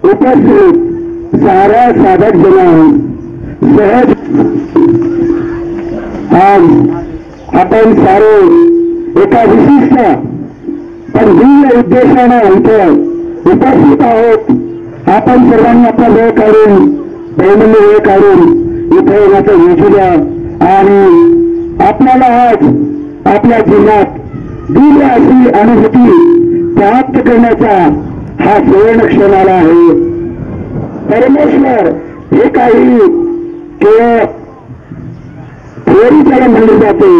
उपस्थित सारा साधक जन सहज आज आपण सारे एका विशिष्ट पण दिव्य उद्देशाने इथे उपस्थित आहोत. आपण सर्वांनी आपला वेळ काढून दैनंदिन वेळ काढून इथे येण्याचं योजलं आणि आपल्याला आज आपल्या जीवनात दिव्य अशी अनुभूती प्राप्त करण्याचा हा सुवर्ण क्षण आला आहे. परमेश्वर हे काही केवळ थेअरी त्याला म्हणली जाते,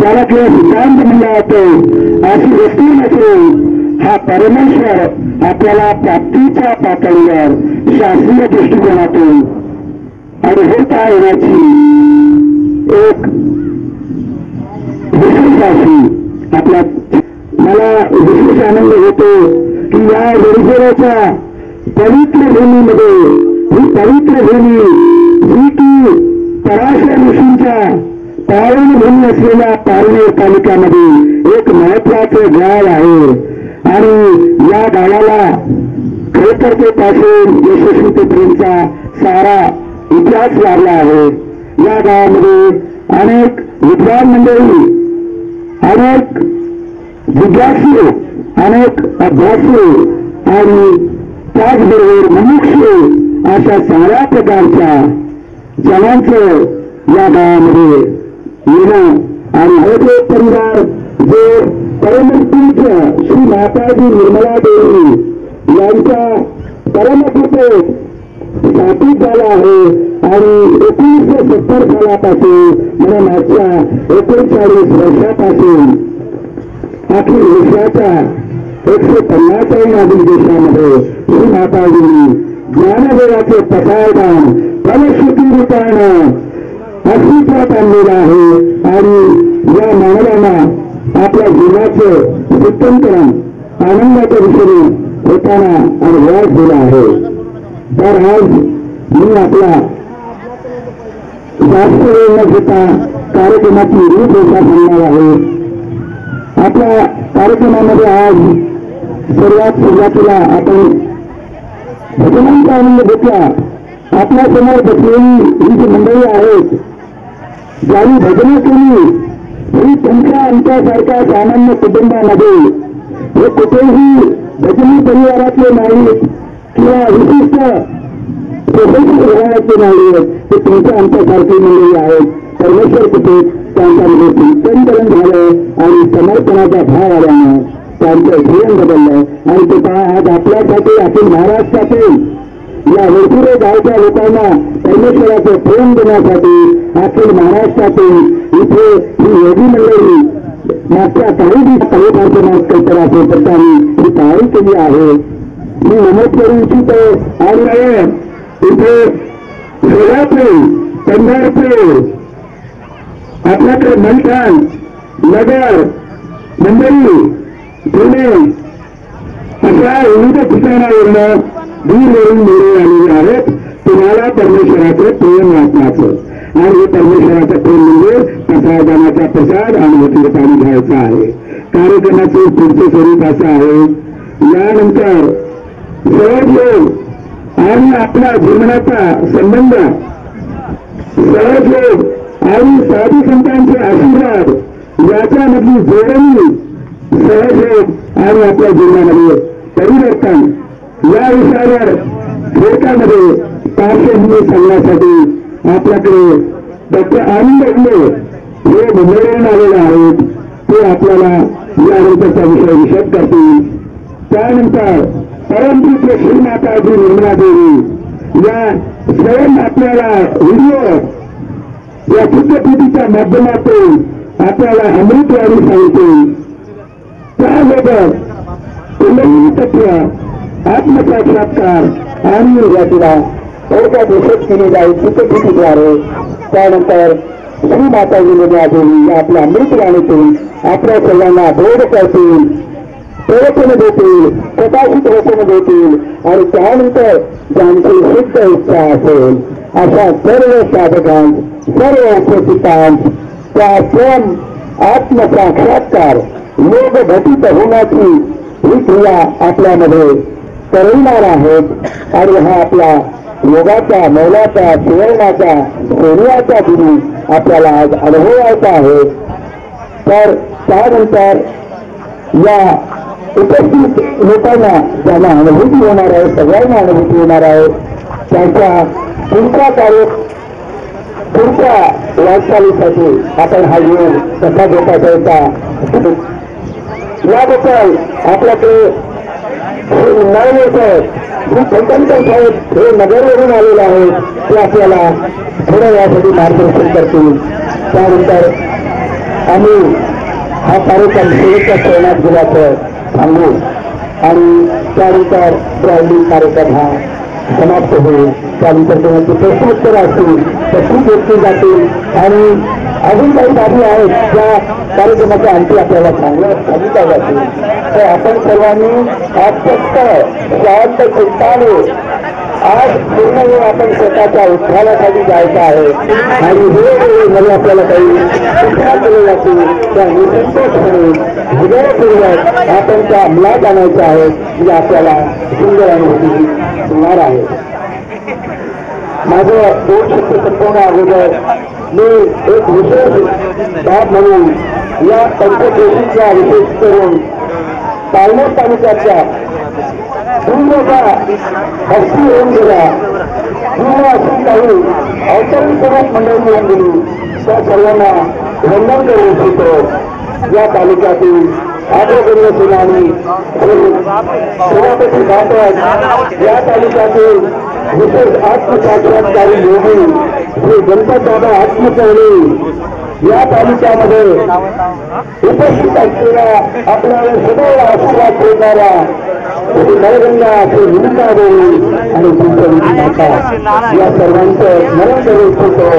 त्याला केवळ सिद्धांत म्हणला जातो अशी वस्तू नसून हा परमेश्वर आपल्याला प्राप्तीच्या पातळीवर शास्त्रीय दृष्टिकोनातून अनुभवता येण्याची एक विशेष अशी आपल्या मला विशेष आनंद होतो की या वेळेच्या पवित्र भूमीमध्ये ही पवित्र भूमी जी की पराशर ऋषींच्या पावनभूमी असलेल्या पारनेर तालुक्यामध्ये एक महत्वाचं गाव आहे आणि या गावाला खरेतरतेपासून यशस्वीतेपर्यंतचा सारा इतिहास लाभला आहे. या गावामध्ये अनेक विद्वान मंडळी, अनेक जिज्ञासू, अनेक अभ्यासू आणि त्याचबरोबर मुमुक्षू अशा साऱ्या प्रकारच्या जनांचं या गावामध्ये येणं आणि हे परिवार जे परमपूज्य श्री माताजी निर्मला देवी यांच्या परमकृपेत स्थापित झाला आहे आणि 1970 सालापासून म्हणजे मागच्या 39 वर्षापासून अखिल विश्वाच्या 150 अधिक देशामध्ये श्री माताजींनी ज्ञानदेवाचे प्रसारदान फलश्रुती रूपानं अस्तित्वात आणलेलं आहे आणि या मानवांना आपल्या जीवनाचं चिंतन आनंदाच्या दिशेने होताना अनुभवास दिला आहे. तर आज मी आपला जास्त वेळ न घेता कार्यक्रमाची रूपरेषा सांगणार आहे. आपल्या कार्यक्रमामध्ये आज सुरुवातीला आपण भजनांचा आनंद घेतला. आपल्या समोर बसलेली ही जी मंडळी आहेत ज्यांनी भजनं केली ही तुमच्या आमच्यासारख्या सामान्य कुटुंबामध्ये हे कुठेही भजनी परिवारातले नाहीत किंवा विशिष्ट प्रोफेशनल घराण्याचे नाहीत, ते तुमच्या आमच्यासारखी मंडळी आहेत. परमेश्वर कुठे त्यांच्यामध्ये चिंतन झालं आणि समर्पणाचा भाव आल्यानं त्यांचं जीवन बदललं आणि ते आज आपल्यासाठी अखिल महाराष्ट्रातील या वेळपुरे गावच्या लोकांना परमेश्वराचं प्रेम देण्यासाठी अखिल महाराष्ट्रातील इथे ही योगी मंडळी मागच्या काही कार्यक्रमात कल्पनाचे त्यांनी ही तयारी केली आहे. मी नमूद करू इच्छितो आणि इथे सोलापूर, पंढरपूर, आपल्याकडे मंथन, नगर, मुंबई, पुणे अशा विविध ठिकाणावरून दूरवरून मोरे आलेले आहेत. तुम्हाला परमेश्वराचं प्रेम वाटण्याचं आणि हे परमेश्वराचं प्रेम म्हणजे प्रसादानाचा प्रसाद अनुभूती पाणी घ्यायचा आहे. कार्यक्रमाचे पुढचे स्वरूप असं आहे. यानंतर सहज योग आणि आपल्या जीवनाचा संबंध, सहज योग आणि साधू संतांचे आशीर्वाद याच्यामधली जोडणी, सहयोग आणि आपल्या जीवनामध्ये परिवर्तन या विषयावर थोडक्यामध्ये पार्श्वभूमी सांगण्यासाठी आपल्याकडे डॉक्टर आनंद उगले हे मुंबईवरून आलेले आहेत. ते आपल्याला यानंतरचा विषय विशद करतील. त्यानंतर परमपूज्य श्री माताजी निर्मला देवी या स्वयं आपल्याला व्हिडिओ या चित्रकृतीच्या माध्यमातून आपल्याला अमृतवाणी सांगतील. त्याबरोबर तत्व आत्मसाक्षात्कार आणि यातीला थोडक्यात विशेष केली जाईल चित्रफितीद्वारे. त्यानंतर श्री माताजी देवी आपल्या अमृतवाणीतून आपल्या सर्वांना बोध करतील, प्रवचन देतील, प्रकाशित वचन देतील आणि त्यानंतर ज्यांची शुद्ध इच्छा असेल अशा सर्व साधकांस सर्व उपस्थितांस त्या स्वयं आत्मसाक्षात्कार योग घटित होण्याची ही क्रिया आपल्यामध्ये करविणार आहेत. आणि हा आपला योगाचा मौलाचा सुवर्णाचा सोन्याचा दिनी आपल्याला आज अनुभवायचा आहे. तर त्यानंतर या उपस्थित लोकांना ज्यांना अनुभूती होणार आहे, सगळ्यांना अनुभूती होणार आहे, त्यांच्या पुढच्या वाटचालीसाठी आपण हा योग कसा घेता याचा याबद्दल आपल्याकडे नारायण साहेब श्री खंडणकर साहेब हे नगरवरून आलेले आहेत, ते आपल्याला थोड्या वेळासाठी मार्गदर्शन करतील. त्यानंतर आम्ही हा कार्यक्रम शेवटच्या चरणात गेल्याचं सांगू आणि त्यानंतर ब्राह्मणी कार्यक्रम हा समाप्त होईल. त्यानंतर त्यांची प्रश्नोत्तर असतील तर ती घेतली जातील आणि अजून काही बाबी आहेत ज्या कार्यक्रमाच्या अंती आपल्याला सांगितल्या जातील. तर आपण सर्वांनी आत्मस्थ शांत चिंताने आज पूर्ण वेळ आपण स्वतःच्या उत्थानासाठी जायचं आहे आणि वेळोवेळी मला आपल्याला काही सूचना केल्या जातील त्या निसंतोषपणे हृदयपूर्वक आपण त्या अंमलात आणायच्या आहेत, जे आपल्याला सुंदर अनुभूती होणार आहे. माझं 2 शब्द संपवण्या अगोदर मी एक विशेष बाब म्हणून या पंचक्रोशीच्या विशेष करून पालनेर तालुक्याच्या पूर्वचा हस्ती होऊन गेला पूर्व असून काही औपचारिक सेवक मंडळी होऊन गेली त्या सर्वांना वंदन करू इच्छितो. या तालुक्यातील आग्रगण्य सेनानी सभापती बापट, या तालुक्यातील विशेष आत्मसाक्षात्कारी योगी श्री गणपतदादा आत्मचौरे, या तालुक्यामध्ये उपस्थित असलेल्या आपल्याला सदैव आशीर्वाद देणारा श्री नरगंगा श्री विनितादेवी आणि तुमच्या माता या सर्वांचं स्मरण करू इच्छितो.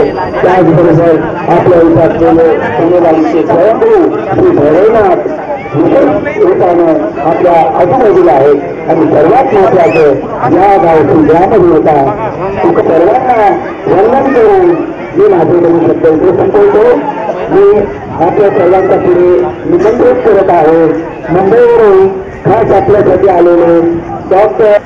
त्याचबरोबर आपल्या इथं असलेले पुणेवालीचे स्वयंभू श्री भैरवनाथ विशेष रूपानं आपल्या आजूबाजूला आहेत आणि सर्वात महत्वाचं या गावची ग्रामदेवता होता सर्वांना वर्णन करून मी माझे दोन शब्द इथे संपवतो. मी आपल्या सर्वांच्या पुढे निमंत्रित करत आहे मुंबईवरून खास आपल्यासाठी आलेले डॉक्टर